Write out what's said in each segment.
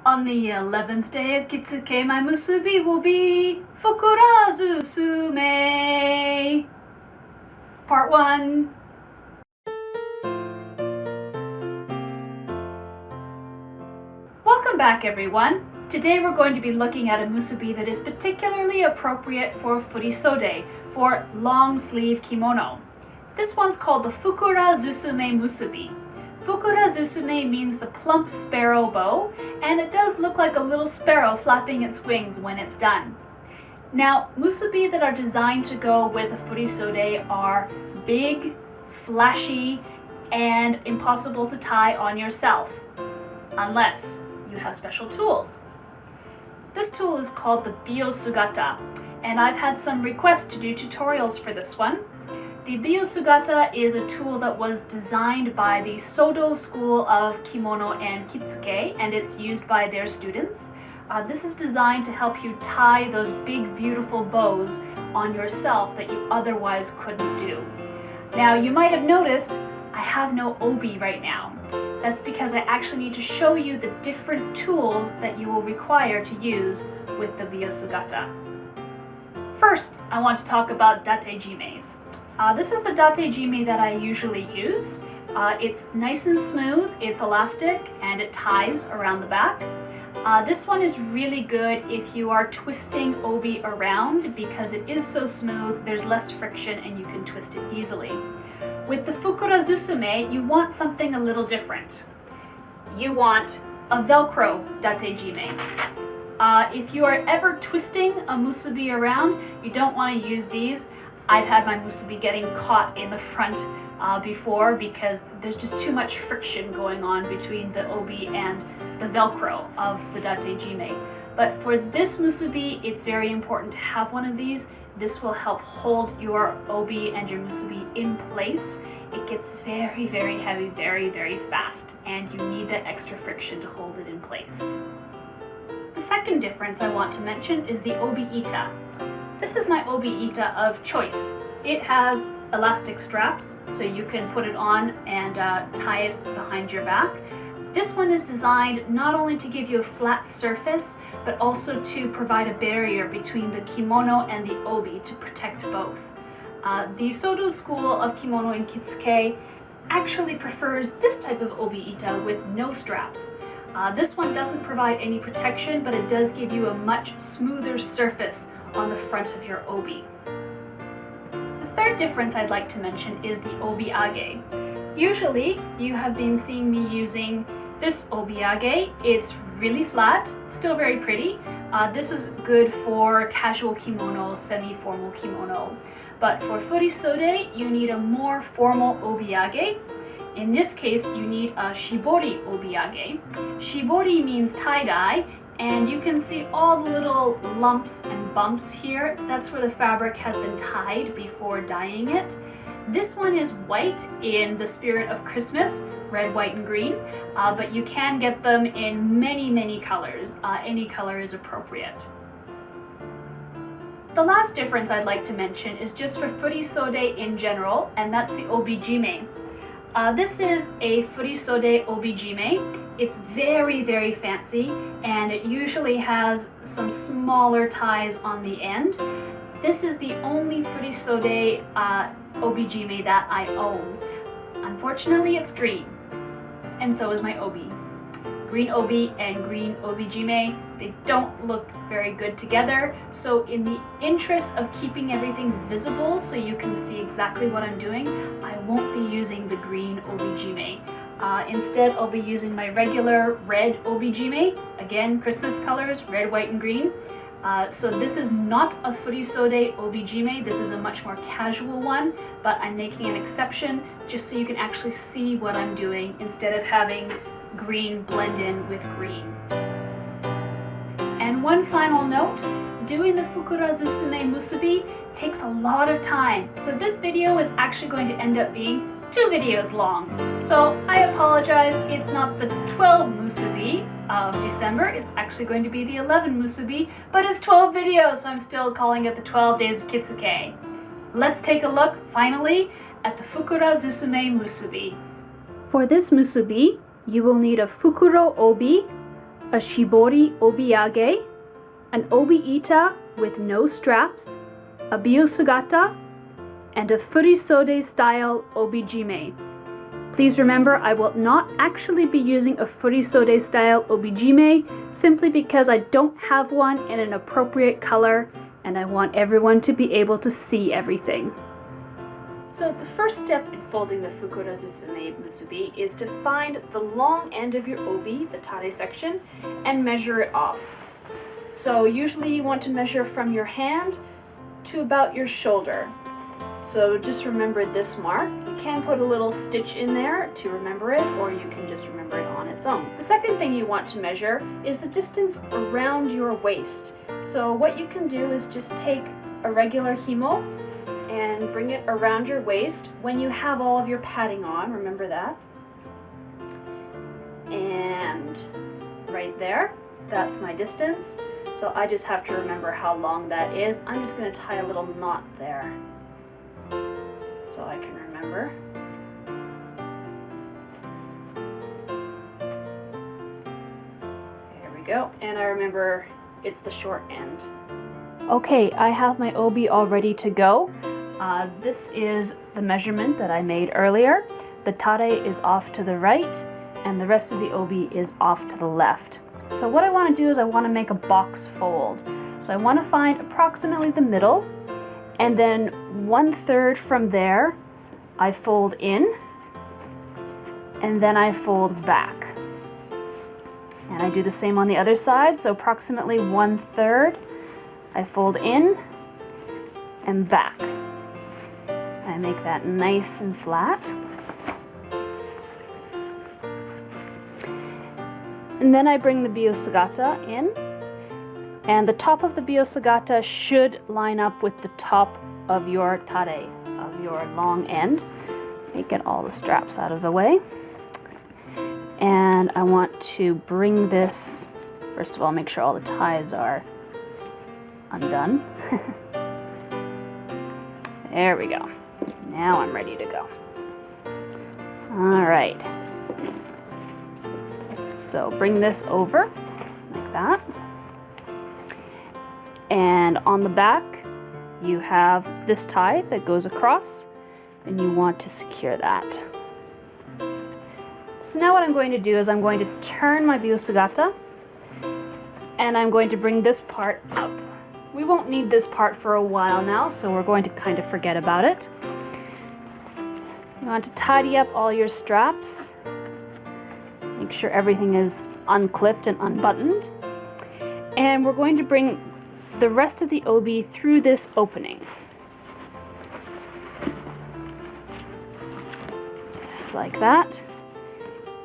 On the 11th day of Kitsuke, my musubi will be Fukura suzume. Part 1. Welcome back, everyone. Today we're going to be looking at a musubi that is particularly appropriate for furisode, for long sleeve kimono. This one's called the Fukura suzume musubi. Fukura suzume means the plump sparrow bow, and it does look like a little sparrow flapping its wings when it's done. Now, musubi that are designed to go with a furisode are big, flashy, and impossible to tie on yourself, unless you have special tools. This tool is called the biyosugata, and I've had some requests to do tutorials for this one. The biyosugata is a tool that was designed by the Sodo school of Kimono and Kitsuke, and it's used by their students. This is designed to help you tie those big, beautiful bows on yourself that you otherwise couldn't do. Now, you might have noticed I have no obi right now. That's because I actually need to show you the different tools that you will require to use with the biyosugata. First, I want to talk about datejimes. This is the datejime that I usually use. It's nice and smooth, it's elastic, and it ties around the back. This one is really good if you are twisting obi around because it is so smooth, there's less friction, and you can twist it easily. With the Fukura suzume, you want something a little different. You want a Velcro datejime. If you are ever twisting a musubi around, you don't want to use these. I've had my musubi getting caught in the front before because there's just too much friction going on between the obi and the Velcro of the datejime. But for this musubi, it's very important to have one of these. This will help hold your obi and your musubi in place. It gets very, very heavy, very, very fast, and you need that extra friction to hold it in place. The second difference I want to mention is the obi-ita. This is my obi-ita of choice. It has elastic straps, so you can put it on and tie it behind your back. This one is designed not only to give you a flat surface, but also to provide a barrier between the kimono and the obi to protect both. The Sodo school of Kimono and Kitsuke actually prefers this type of obi-ita with no straps. This one doesn't provide any protection, but it does give you a much smoother surface on the front of your obi. The third difference I'd like to mention is the obi-age. Usually, you have been seeing me using this obi-age. It's really flat, still very pretty. This is good for casual kimono, semi-formal kimono. But for furisode, you need a more formal obi-age. In this case, you need a shibori obi-age. Shibori means tie-dye, and you can see all the little lumps and bumps here. That's where the fabric has been tied before dyeing it. This one is white in the spirit of Christmas, red, white, and green, but you can get them in many, many colors. Any color is appropriate. The last difference I'd like to mention is just for furisode in general, and that's the obijime. This is a furisode obijime. It's very, very fancy, and it usually has some smaller ties on the end. This is the only furisode obijime that I own. Unfortunately, it's green, and so is my obi. Green obi and green obijime, they don't look very good together, so in the interest of keeping everything visible so you can see exactly what I'm doing, I won't be using the green obijime. Instead, I'll be using my regular red obijime, again, Christmas colors, red, white, and green. So this is not a furisode obijime, this is a much more casual one, but I'm making an exception just so you can actually see what I'm doing instead of having green blend in with green. And one final note, doing the Fukura suzume musubi takes a lot of time, so this video is actually going to end up being 2 videos long. So I apologize, it's not the 12 musubi of December, it's actually going to be the 11 musubi, but it's 12 videos, so I'm still calling it the 12 Days of Kitsuke. Let's take a look, finally, at the Fukura suzume musubi. For this musubi, you will need a fukuro obi, a shibori obiage, an obi-ita with no straps, a biyosugata, and a furisode style obijime. Please remember, I will not actually be using a furisode style obijime simply because I don't have one in an appropriate color and I want everyone to be able to see everything. So the first step in folding the Fukura suzume musubi is to find the long end of your obi, the tare section, and measure it off. So usually you want to measure from your hand to about your shoulder. So just remember this mark. You can put a little stitch in there to remember it, or you can just remember it on its own. The second thing you want to measure is the distance around your waist. So what you can do is just take a regular himo and bring it around your waist when you have all of your padding on, remember that. And right there, that's my distance. So I just have to remember how long that is. I'm just going to tie a little knot there so I can remember. There we go. And I remember it's the short end. Okay, I have my obi all ready to go. This is the measurement that I made earlier. The tare is off to the right and the rest of the obi is off to the left. So what I want to do is I want to make a box fold. So I want to find approximately the middle, and then 1/3 from there I fold in and then I fold back. And I do the same on the other side, so approximately 1/3 I fold in and back. I make that nice and flat. And then I bring the biyosugata in, and the top of the biyosugata should line up with the top of your tare, of your long end. Let me get all the straps out of the way. And I want to bring this, first of all, make sure all the ties are undone. There we go. Now I'm ready to go. All right. So bring this over like that. And on the back, you have this tie that goes across, and you want to secure that. So now what I'm going to do is I'm going to turn my biyosugata, and I'm going to bring this part up. We won't need this part for a while now, so we're going to kind of forget about it. You want to tidy up all your straps. Make sure everything is unclipped and unbuttoned. And we're going to bring the rest of the obi through this opening. Just like that.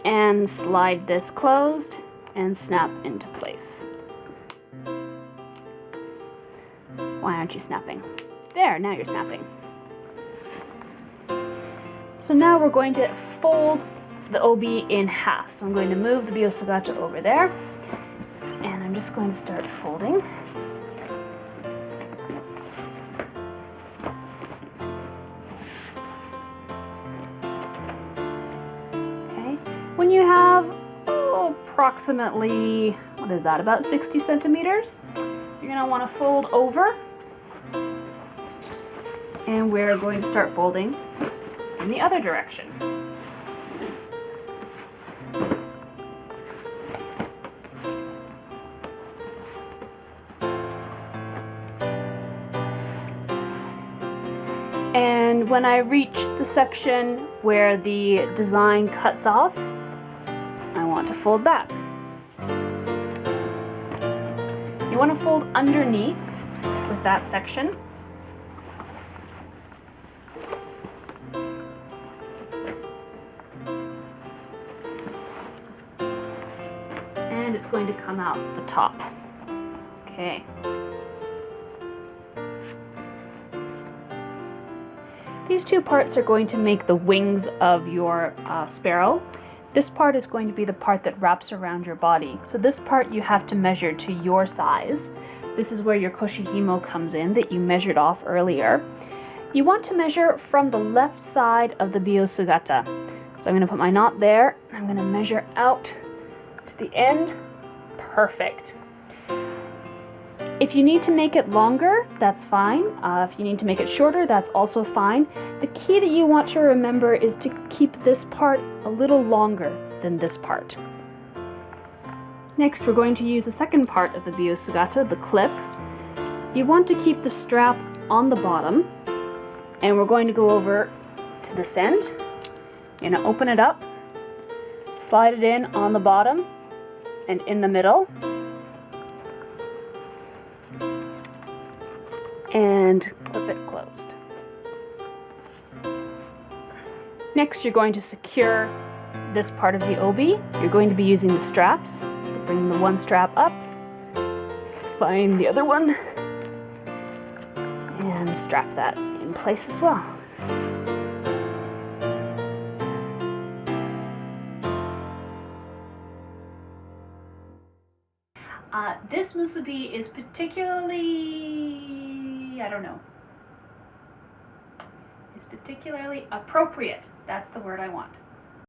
And slide this closed and snap into place. Why aren't you snapping? There, now you're snapping. So now we're going to fold the obi in half. So I'm going to move the biyosugata over there, and I'm just going to start folding. Okay, when you have approximately, what is that, about 60 centimeters, you're going to want to fold over, and we're going to start folding in the other direction. And when I reach the section where the design cuts off, I want to fold back. You want to fold underneath with that section. And it's going to come out the top. Okay. These two parts are going to make the wings of your sparrow. This part is going to be the part that wraps around your body. So this part you have to measure to your size. This is where your koshihimo comes in that you measured off earlier. You want to measure from the left side of the biyosugata. So I'm going to put my knot there. I'm going to measure out to the end perfect. If you need to make it longer, that's fine. If you need to make it shorter, that's also fine. The key that you want to remember is to keep this part a little longer than this part. Next, we're going to use the second part of the biyosugata, the clip. You want to keep the strap on the bottom, and we're going to go over to this end. You're going to open it up, slide it in on the bottom and in the middle, and clip it closed. Next, you're going to secure this part of the obi. You're going to be using the straps. So bring the one strap up, find the other one, and strap that in place as well. This musubi is particularly, is particularly appropriate. That's the word I want.